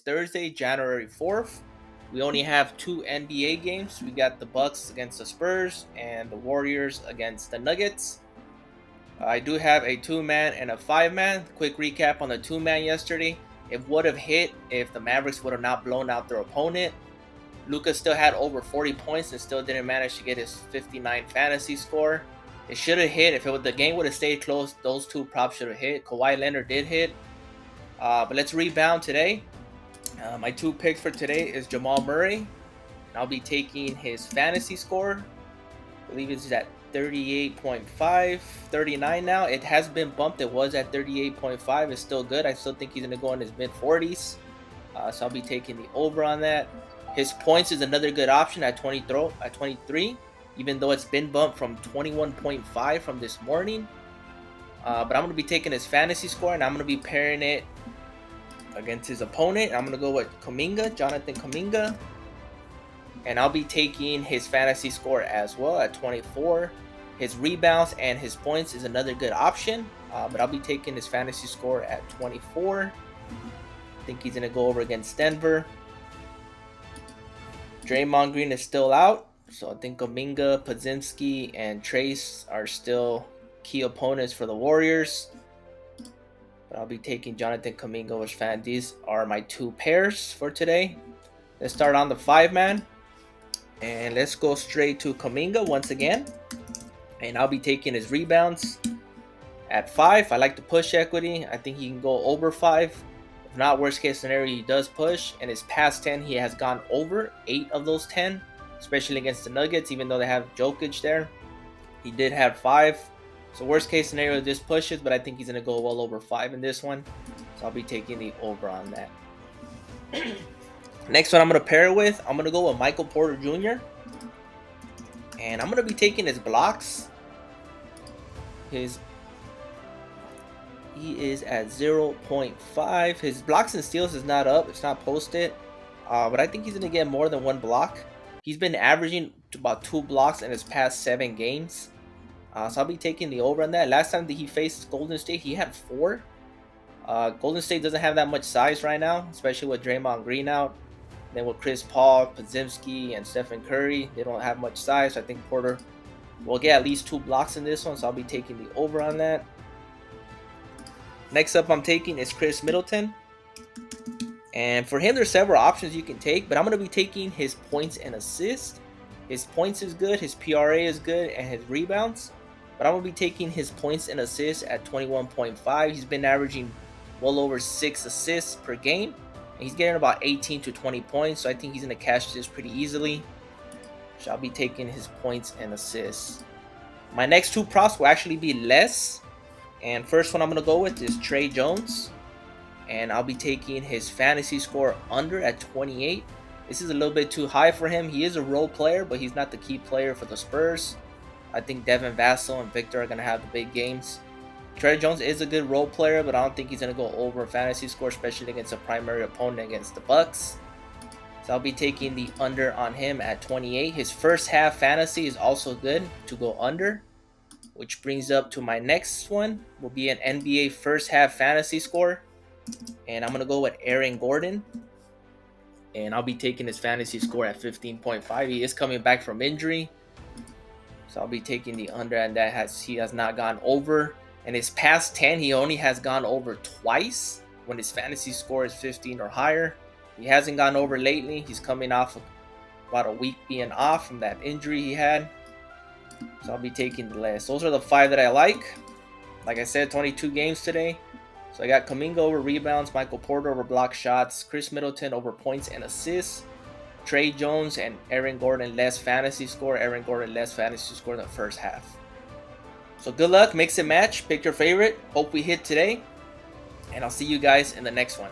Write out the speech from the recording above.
Thursday, January 4th. We only have two NBA games. We got the Bucks against the Spurs and the Warriors against the Nuggets. I do have a 2-man and a 5-man. Quick recap on the 2-man yesterday. It would have hit if the Mavericks would have not blown out their opponent. Luka still had over 40 points and still didn't manage to get his 59 fantasy score. It should have hit. If the game would have stayed close, those two props should have hit. Kawhi Leonard did hit. But let's rebound today. My two picks for today is Jamal Murray. I'll be taking his fantasy score. I believe it's at 38.5, 39 now. It has been bumped. It was at 38.5. It's still good. I still think he's going to go in his mid-40s. So I'll be taking the over on that. His points is another good option at 23, even though it's been bumped from 21.5 from this morning. But I'm going to be taking his fantasy score, and I'm going to be pairing it against his opponent. I'm going to go with Kuminga, Jonathan Kuminga. And I'll be taking his fantasy score as well at 24. His rebounds and his points is another good option. But I'll be taking his fantasy score at 24. I think he's going to go over against Denver. Draymond Green is still out. So I think Kuminga, Podziemski, and Trace are still key opponents for the Warriors. But I'll be taking Jonathan Kuminga over fan. These are my two pairs for today. Let's start on the 5-man. And let's go straight to Kuminga once again. And I'll be taking his rebounds at 5. I like the push equity. I think he can go over 5. If not, worst case scenario, he does push. And his past 10, he has gone over 8 of those 10. Especially against the Nuggets, even though they have Jokic there. He did have 5. So worst case scenario, this pushes. But I think he's going to go well over 5 in this one. So I'll be taking the over on that. Next one I'm going to pair with, I'm going to go with Michael Porter Jr. And I'm going to be taking his blocks. He is at 0.5. His blocks and steals is not up. It's not posted. But I think he's going to get more than 1 block. He's been averaging about 2 blocks in his past 7 games. So I'll be taking the over on that. Last time that he faced Golden State, he had 4. Golden State doesn't have that much size right now, especially with Draymond Green out. Then with Chris Paul, Podziemski, and Stephen Curry, they don't have much size. So I think Porter will get at least 2 blocks in this one. So I'll be taking the over on that. Next up I'm taking is Chris Middleton. And for him, there's several options you can take. But I'm going to be taking his points and assists. His points is good. His PRA is good. And his rebounds. But I'm going to be taking his points and assists at 21.5. He's been averaging well over 6 assists per game. And he's getting about 18 to 20 points. So I think he's going to cash this pretty easily. So I'll be taking his points and assists. My next 2 props will actually be less. And first one I'm going to go with is Tre Jones. And I'll be taking his fantasy score under at 28. This is a little bit too high for him. He is a role player, but he's not the key player for the Spurs. I think Devin Vassell and Victor are going to have the big games. Tre Jones is a good role player, but I don't think he's going to go over fantasy score, especially against a primary opponent against the Bucks. So I'll be taking the under on him at 28. His first half fantasy is also good to go under, which brings up to my next one. Will be an NBA first half fantasy score. And I'm going to go with Aaron Gordon. And I'll be taking his fantasy score at 15.5. He is coming back from injury. So I'll be taking the under, and he has not gone over. In his past 10, he only has gone over twice when his fantasy score is 15 or higher. He hasn't gone over lately. He's coming off of about a week being off from that injury he had. So I'll be taking the less. Those are the 5 that I like. Like I said, 22 games today. So I got Kuminga over rebounds, Michael Porter over block shots, Chris Middleton over points and assists, Tre Jones and Aaron Gordon less fantasy score. Aaron Gordon less fantasy score in the first half. So good luck, mix and match, pick your favorite. Hope we hit today. And I'll see you guys in the next one.